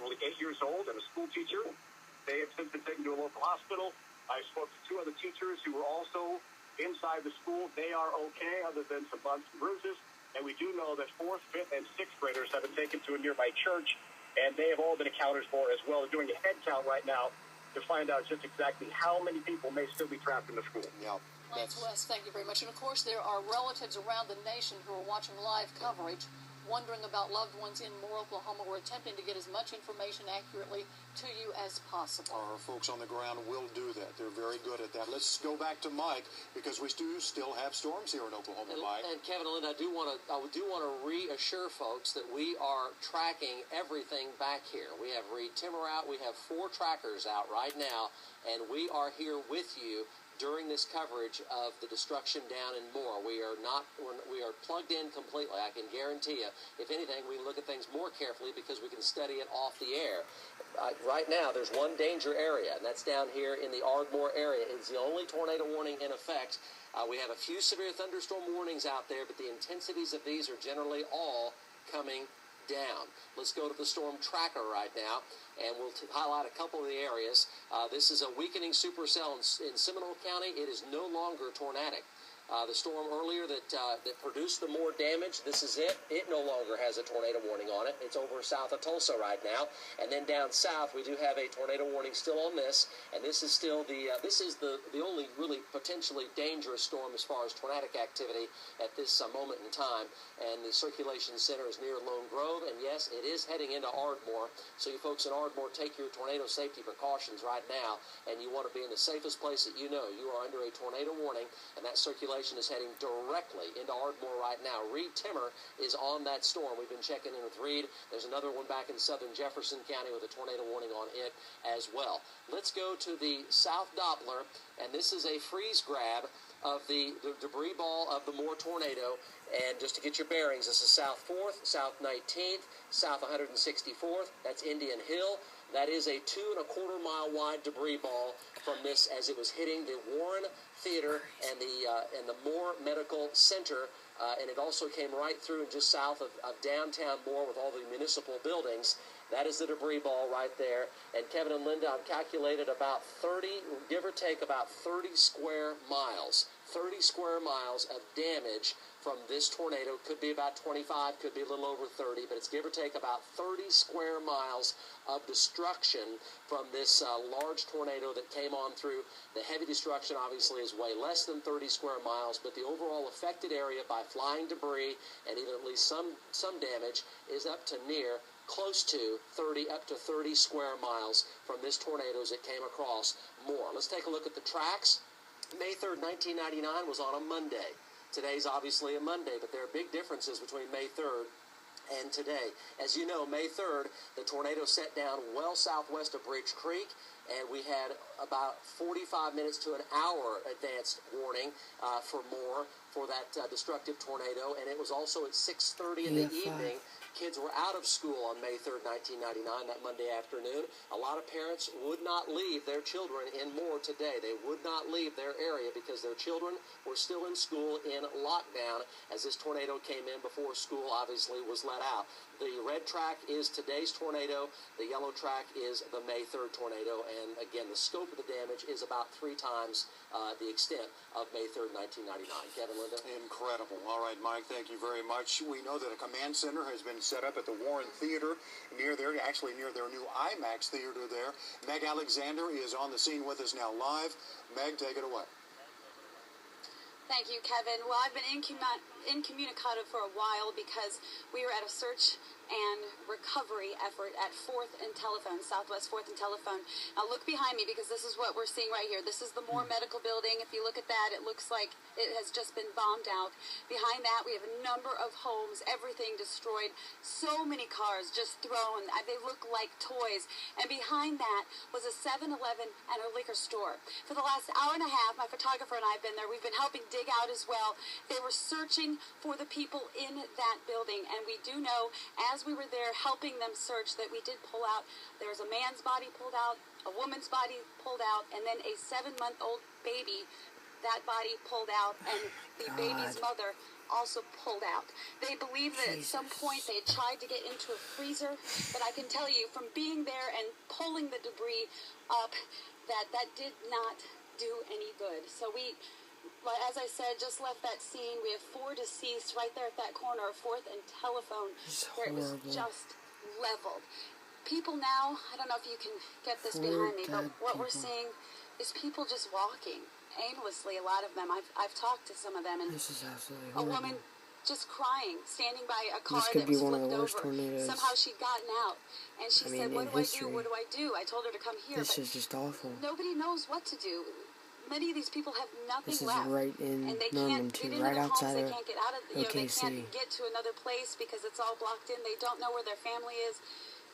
only 8 years old and a school teacher. They have since been taken to a local hospital. I spoke to 2 other teachers who were also inside the school. They are okay, other than some bumps and bruises. And we do know that 4th, 5th, and 6th graders have been taken to a nearby church, and they have all been accounted for as well. They're doing a head count right now to find out just exactly how many people may still be trapped in the school. Yeah. Lance West, thank you very much. And, of course, there are relatives around the nation who are watching live coverage, wondering about loved ones in Moore, Oklahoma. We're attempting to get as much information accurately to you as possible. Our folks on the ground will do that. They're very good at that. Let's go back to Mike, because we do still have storms here in Oklahoma, Mike. And Kevin and Linda, I do want to reassure folks that we are tracking everything back here. We have Reed Timmer out. We have 4 trackers out right now, and we are here with you during this coverage of the destruction down in Moore. We are plugged in completely. I can guarantee you, if anything, we look at things more carefully because we can study it off the air. Right now, there's one danger area, and that's down here in the Ardmore area. It's the only tornado warning in effect. We have a few severe thunderstorm warnings out there, but the intensities of these are generally all coming down. Let's go to the storm tracker right now, and we'll highlight a couple of the areas. This is a weakening supercell in Seminole County. It is no longer tornadic. The storm earlier that produced the more damage, this is it. It no longer has a tornado warning on it. It's over south of Tulsa right now. And then down south, we do have a tornado warning still on this. And this is still the only really potentially dangerous storm as far as tornadic activity at this moment in time. And the circulation center is near Lone Grove. And yes, it is heading into Ardmore. So you folks in Ardmore, take your tornado safety precautions right now. And you want to be in the safest place that you know. You are under a tornado warning, and that circulation is heading directly into Ardmore right now. Reed Timmer is on that storm. We've been checking in with Reed. There's another one back in southern Jefferson County with a tornado warning on it as well. Let's go to the South Doppler, and this is a freeze grab of the debris ball of the Moore tornado. And just to get your bearings, this is South 4th, South 19th, South 164th. That's Indian Hill. That is a 2.25 mile wide debris ball from this as it was hitting the Warren Theater and the Moore Medical Center. And it also came right through just south of downtown Moore with all the municipal buildings. That is the debris ball right there. And Kevin and Linda, I've calculated about 30, give or take about 30 square miles. 30 square miles of damage from this tornado. Could be about 25, could be a little over 30, but it's give or take about 30 square miles of destruction from this large tornado that came on through. The heavy destruction obviously is way less than 30 square miles, but the overall affected area by flying debris and even at least some damage is up to near close to 30, up to 30 square miles from this tornado as it came across Moore. Let's take a look at the tracks. May 3rd, 1999 was on a Monday. Today's obviously a Monday, but there are big differences between May 3rd and today. As you know, May 3rd, the tornado set down well southwest of Bridge Creek, and we had about 45 minutes to an hour advanced warning for Moore for that destructive tornado, and it was also at 6:30 in the evening. Kids were out of school on May 3rd, 1999, that Monday afternoon. A lot of parents would not leave their children in Moore today. They would not leave their area because their children were still in school in lockdown as this tornado came in before school obviously was let out. The red track is today's tornado. The yellow track is the May 3rd tornado. And again, the scope of the damage is about 3 times the extent of May 3rd, 1999. Kevin, Linda? Incredible. All right, Mike, thank you very much. We know that a command center has been set up at the Warren Theater near their new IMAX theater there. Meg Alexander is on the scene with us now live. Meg, take it away. Thank you, Kevin. Well, I've been incommunicado for a while because we were at a search and recovery effort at 4th and Telephone, Southwest 4th and Telephone. Now look behind me because this is what we're seeing right here. This is the Moore Medical Building. If you look at that, it looks like it has just been bombed out. Behind that, we have a number of homes, everything destroyed. So many cars just thrown. They look like toys. And behind that was a 7-Eleven and a liquor store. For the last hour and a half, my photographer and I have been there. We've been helping dig out as well. They were searching for the people in that building. And we do know, as we were there helping them search, that we did pull out. There was a man's body pulled out, a woman's body pulled out, and then a 7-month-old baby that body pulled out, and the baby's mother also pulled out. They believe that at some point they tried to get into a freezer, but I can tell you from being there and pulling the debris up that did not do any good. So we, as I said, just left that scene. We have 4 deceased right there at that corner of 4th and Telephone, where it was just leveled. People now, I don't know if you can get this behind me, but what we're seeing is people just walking aimlessly, a lot of them. I've talked to some of them, and this is absolutely a horrible. woman just crying, standing by a car This could that be was one of the flipped worst over. tornadoes. Somehow she'd gotten out, and she said, what in do history. I do? What do I do? I told her to come here, This but is just awful. nobody knows what to do. Many of these people have nothing This is left. right in And they Norman, can't too, get into right their homes, outside they of can't get out of, they OKC. can't get to another place because it's all blocked in. They don't know where their family is.